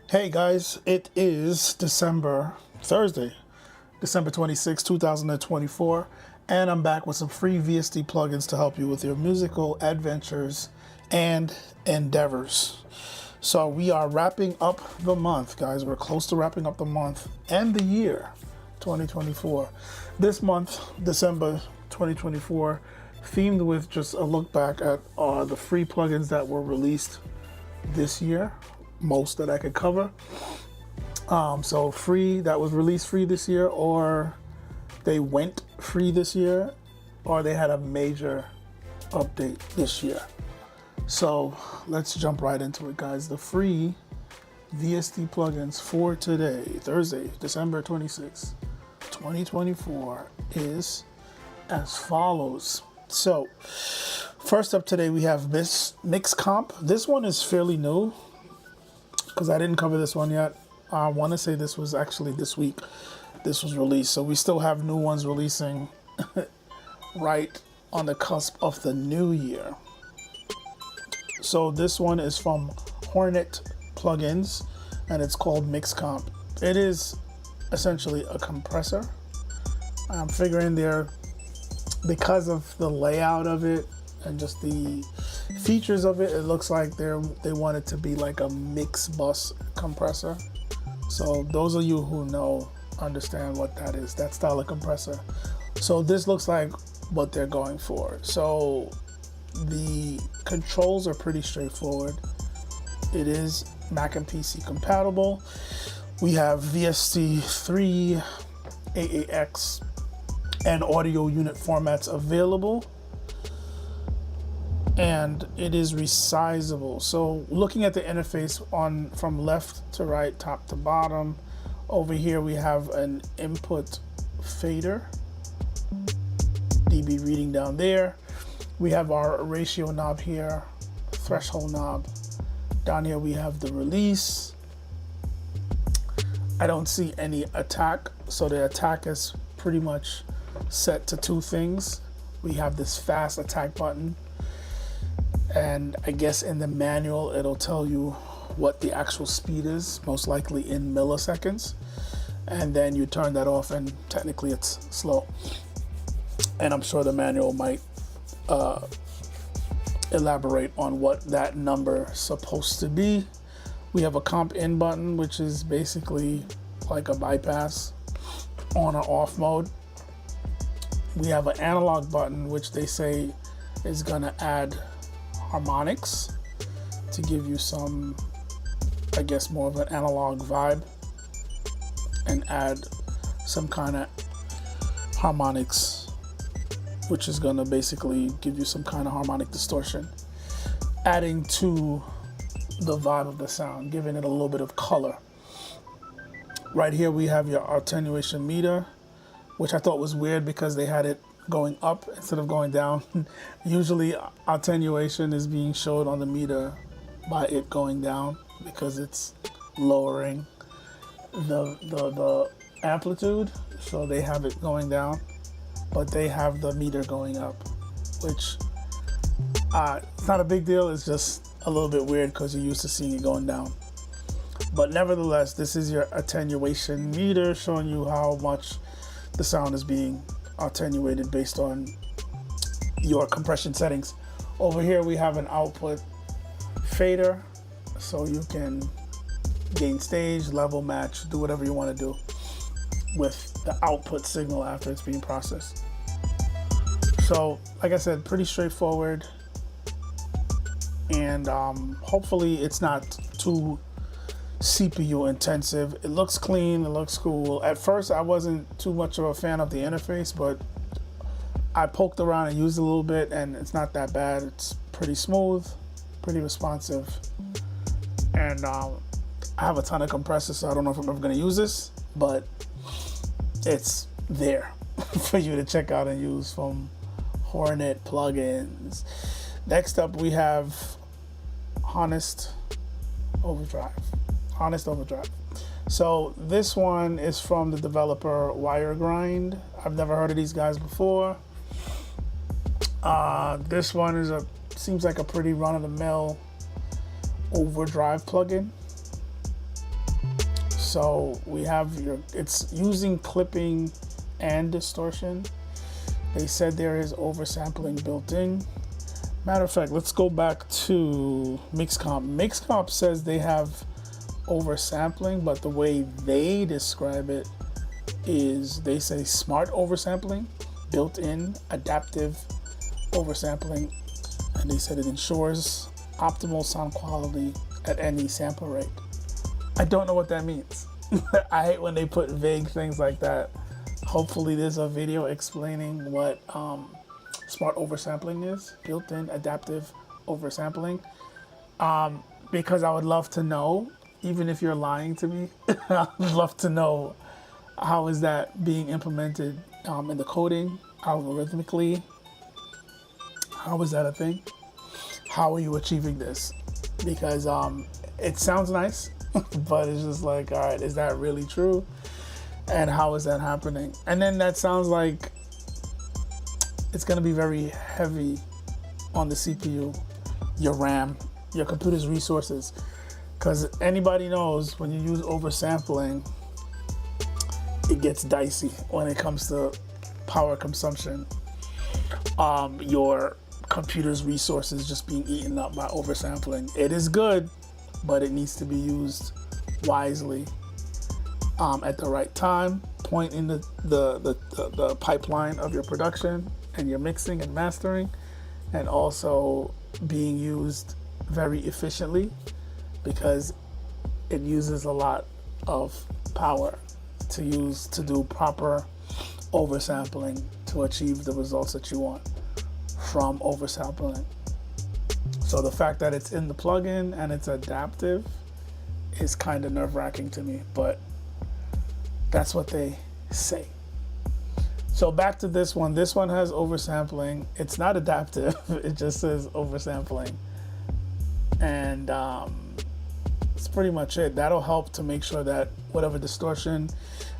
Hey guys, it is Thursday, December 26, 2024, and I'm back with some free VST plugins to help you with your musical adventures and endeavors. So we are wrapping up the month, guys. We're close to wrapping up the month and the year 2024. This month, December 2024, themed with just a look back at the free plugins that were released this year. Most that I could cover. So free, that was released free this year, or they went free this year, or they had a major update this year. So let's jump right into it, guys. The free VST plugins for today, Thursday, December 26, 2024, is as follows. So first up today, we have Mix Comp. This one is fairly new, because I didn't cover this one yet. I want to say this was actually this week this was released. So we still have new ones releasing right on the cusp of the new year. So this one is from Hornet Plugins, and it's called Mix Comp. It is essentially a compressor. I'm figuring because of the layout of it and just the features of it, it looks like they want it to be like a mix bus compressor. So those of you who know understand what that is, that style of compressor. So this looks like what they're going for. So the controls are pretty straightforward. It is Mac and PC compatible. We have VST3, AAX, and audio unit formats available. And it is resizable. So looking at the interface from left to right, top to bottom, over here we have an input fader, dB reading down there. We have our ratio knob here, threshold knob. Down here we have the release. I don't see any attack, so the attack is pretty much set to two things. We have this fast attack button, and I guess in the manual it'll tell you what the actual speed is, most likely in milliseconds, and then you turn that off and technically it's slow. And I'm sure the manual might elaborate on what that number is supposed to be. We have a comp in button, which is basically like a bypass on or off mode. We have an analog button, which they say is gonna add harmonics to give you some, I guess, more of an analog vibe, and add some kind of harmonics, which is gonna basically give you some kind of harmonic distortion, adding to the vibe of the sound, giving it a little bit of color. Right here we have your attenuation meter, which I thought was weird because they had it going up instead of going down. Usually attenuation is being showed on the meter by it going down because it's lowering the amplitude, so they have it going down, but they have the meter going up, which it's not a big deal. It's just a little bit weird because you're used to seeing it going down. But nevertheless, this is your attenuation meter, showing you how much the sound is being attenuated based on your compression settings. Over here we have an output fader, so you can gain stage, level match, do whatever you want to do with the output signal after it's being processed. So like I said, pretty straightforward. and hopefully it's not too CPU intensive. It looks clean, it looks cool. At first I wasn't too much of a fan of the interface, but I poked around and used it a little bit, and it's not that bad. It's pretty smooth, pretty responsive, and I have a ton of compressors, so I don't know if I'm ever going to use this, but it's there for you to check out and use from Hornet plugins. Next up, we have Honest Overdrive. So this one is from the developer Wiregrind. I've never heard of these guys before. This one seems like a pretty run-of-the-mill overdrive plugin. So we have it's using clipping and distortion. They said there is oversampling built in. Matter of fact, let's go back to Mixcomp. Mixcomp says they have oversampling, but the way they describe it is they say smart oversampling, built-in adaptive oversampling, and they said it ensures optimal sound quality at any sample rate. I don't know what that means. I hate when they put vague things like that. Hopefully there's a video explaining what smart oversampling is, built-in adaptive oversampling, because I would love to know, even if you're lying to me. I would love to know how is that being implemented in the coding, algorithmically. How is that a thing? How are you achieving this? Because it sounds nice, but it's just like, all right, is that really true? And how is that happening? And then that sounds like it's going to be very heavy on the CPU, your RAM, your computer's resources. Because anybody knows when you use oversampling, it gets dicey when it comes to power consumption. Your computer's resources just being eaten up by oversampling. It is good, but it needs to be used wisely at the right time, point in the pipeline of your production and your mixing and mastering, and also being used very efficiently, because it uses a lot of power to do proper oversampling to achieve the results that you want from oversampling. So the fact that it's in the plugin and it's adaptive is kind of nerve-wracking to me, but that's what they say. So back to this one. This one has oversampling. It's not adaptive. It just says oversampling. And that's pretty much it. That'll help to make sure that whatever distortion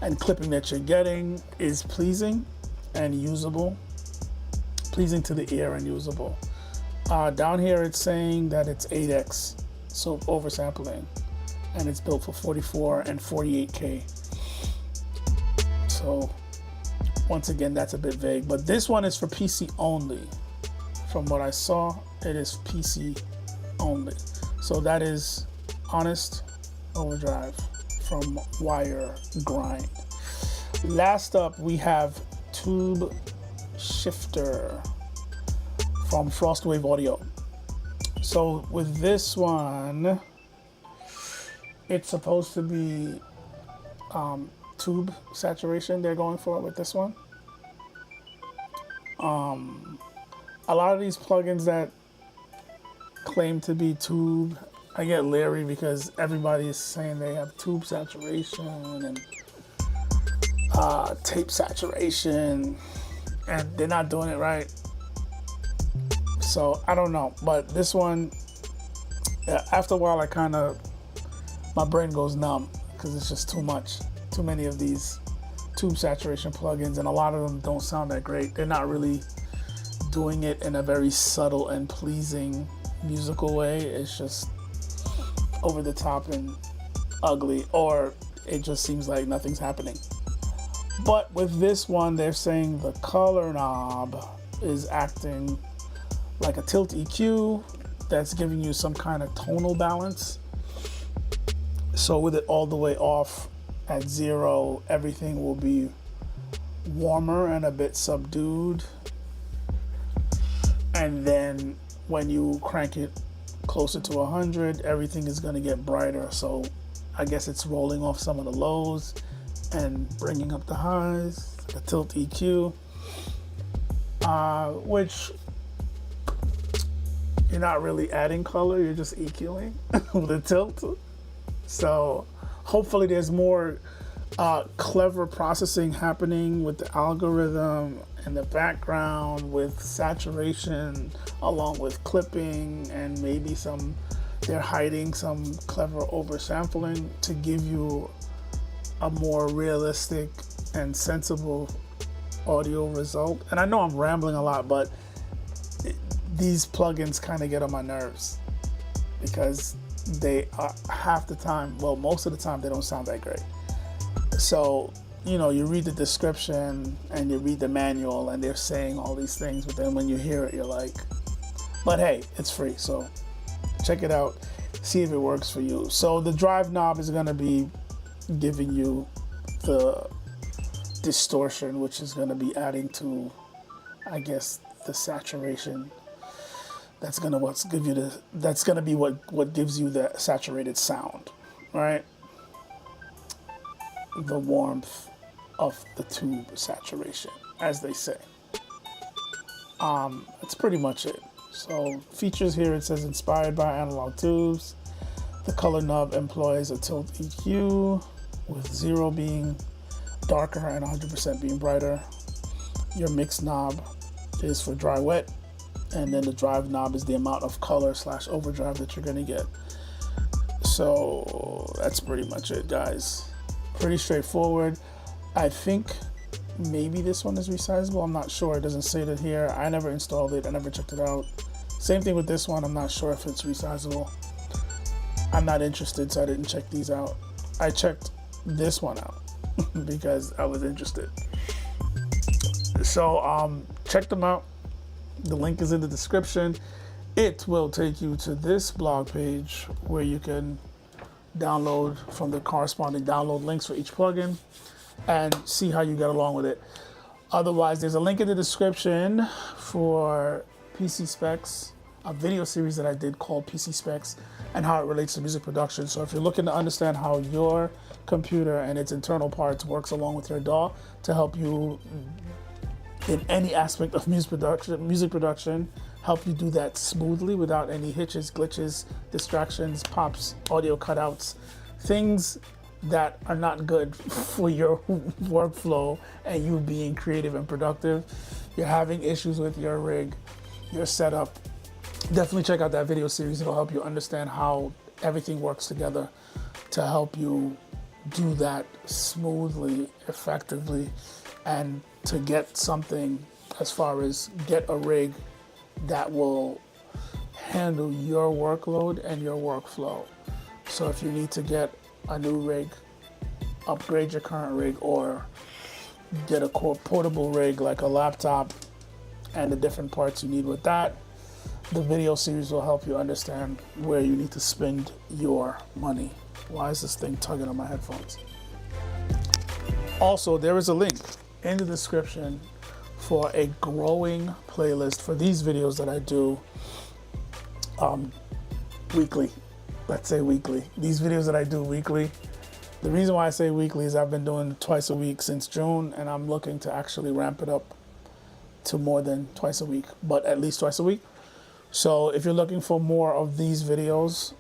and clipping that you're getting is pleasing and usable. Pleasing to the ear and usable. Down here it's saying that it's 8x, so oversampling. And it's built for 44 and 48K. So once again, that's a bit vague, but this one is for PC only. From what I saw, it is PC only. So that is Honest Overdrive from Wiregrind. Last up, we have Tube Shifter from Frostwave Audio. So with this one, it's supposed to be tube saturation they're going for with this one. A lot of these plugins that claim to be tube, I get leery because everybody is saying they have tube saturation and tape saturation, and they're not doing it right. So I don't know, but this one, after a while, my brain goes numb because it's just too much. Too many of these tube saturation plugins, and a lot of them don't sound that great. They're not really doing it in a very subtle and pleasing musical way. It's just over the top and ugly, or it just seems like nothing's happening. But with this one, they're saying the color knob is acting like a tilt EQ that's giving you some kind of tonal balance. So with it all the way off at 0, everything will be warmer and a bit subdued. And then when you crank it closer to 100, everything is going to get brighter. So I guess it's rolling off some of the lows and bringing up the highs. A tilt EQ, which you're not really adding color, you're just EQing with a tilt. So hopefully there's more clever processing happening with the algorithm in the background, with saturation along with clipping, and maybe they're hiding some clever oversampling to give you a more realistic and sensible audio result. And I know I'm rambling a lot, but these plugins kind of get on my nerves because they are half the time, well, most of the time, they don't sound that great. So, you know, you read the description and you read the manual and they're saying all these things, but then when you hear it, you're like, but hey, it's free. So check it out, see if it works for you. So the drive knob is going to be giving you the distortion, which is going to be adding to, I guess, the saturation. That's going to be what gives you the saturated sound, right? The warmth of the tube saturation, as they say. That's pretty much it. So features here, it says inspired by analog tubes. The color knob employs a tilt EQ with 0 being darker and 100% being brighter. Your mix knob is for dry wet, and then the drive knob is the amount of color / overdrive that you're gonna get. So that's pretty much it, guys. Pretty straightforward. I think maybe this one is resizable. I'm not sure. It doesn't say that here. I never installed it. I never checked it out. Same thing with this one. I'm not sure if it's resizable. I'm not interested, so I didn't check these out. I checked this one out because I was interested. So check them out. The link is in the description. It will take you to this blog page where you can download from the corresponding download links for each plugin and see how you get along with it. Otherwise, there's a link in the description for PC Specs, a video series that I did called PC Specs and how it relates to music production. So if you're looking to understand how your computer and its internal parts works along with your DAW to help you in any aspect of music production, help you do that smoothly without any hitches, glitches, distractions, pops, audio cutouts, things that are not good for your workflow and you being creative and productive. You're having issues with your rig, your setup. Definitely check out that video series. It'll help you understand how everything works together to help you do that smoothly, effectively, and to get something as far as get a rig that will handle your workload and your workflow. So if you need to get a new rig, upgrade your current rig, or get a portable rig like a laptop and the different parts you need with that, the video series will help you understand where you need to spend your money. Why is this thing tugging on my headphones? Also, there is a link in the description for a growing playlist for these videos that I do weekly. Let's say weekly. These videos that I do weekly. The reason why I say weekly is I've been doing twice a week since June, and I'm looking to actually ramp it up to more than twice a week, but at least twice a week. So if you're looking for more of these videos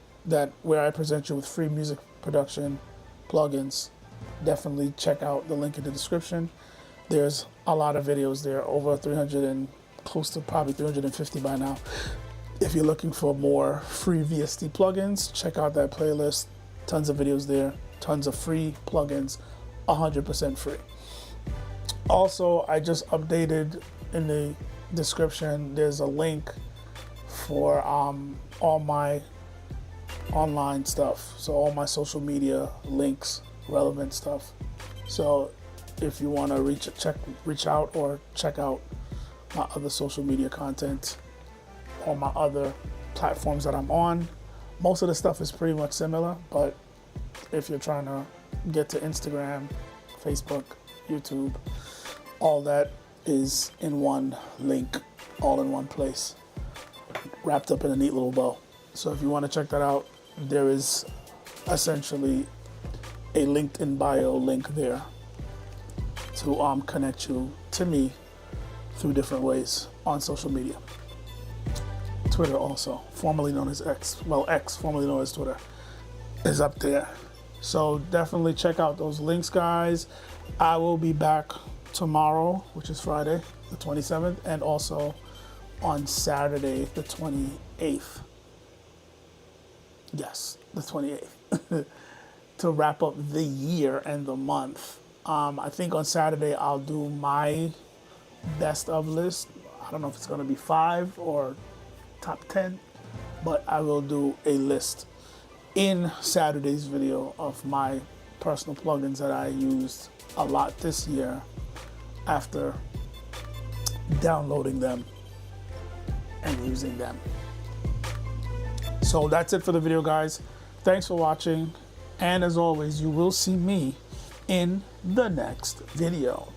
where I present you with free music production plugins, definitely check out the link in the description. There's a lot of videos there, over 300 and close to probably 350 by now. If you're looking for more free VST plugins, check out that playlist. Tons of videos there, tons of free plugins, 100% free. Also, I just updated in the description, there's a link for all my online stuff. So all my social media links, relevant stuff. So if you want to reach out or check out my other social media content or my other platforms that I'm on, most of the stuff is pretty much similar, but if you're trying to get to Instagram, Facebook, YouTube, all that is in one link, all in one place, wrapped up in a neat little bow. So if you want to check that out, there is essentially a LinkedIn bio link there to connect you to me through different ways on social media. Twitter also, formerly known as X. Well, X, formerly known as Twitter, is up there. So definitely check out those links, guys. I will be back tomorrow, which is Friday, the 27th, and also on Saturday, the 28th. Yes, the 28th. To wrap up the year and the month. I think on Saturday I'll do my best of list. I don't know if it's going to be 5 or top 10, but I will do a list in Saturday's video of my personal plugins that I used a lot this year after downloading them and using them. So that's it for the video, guys. Thanks for watching. And as always, you will see me in the next video.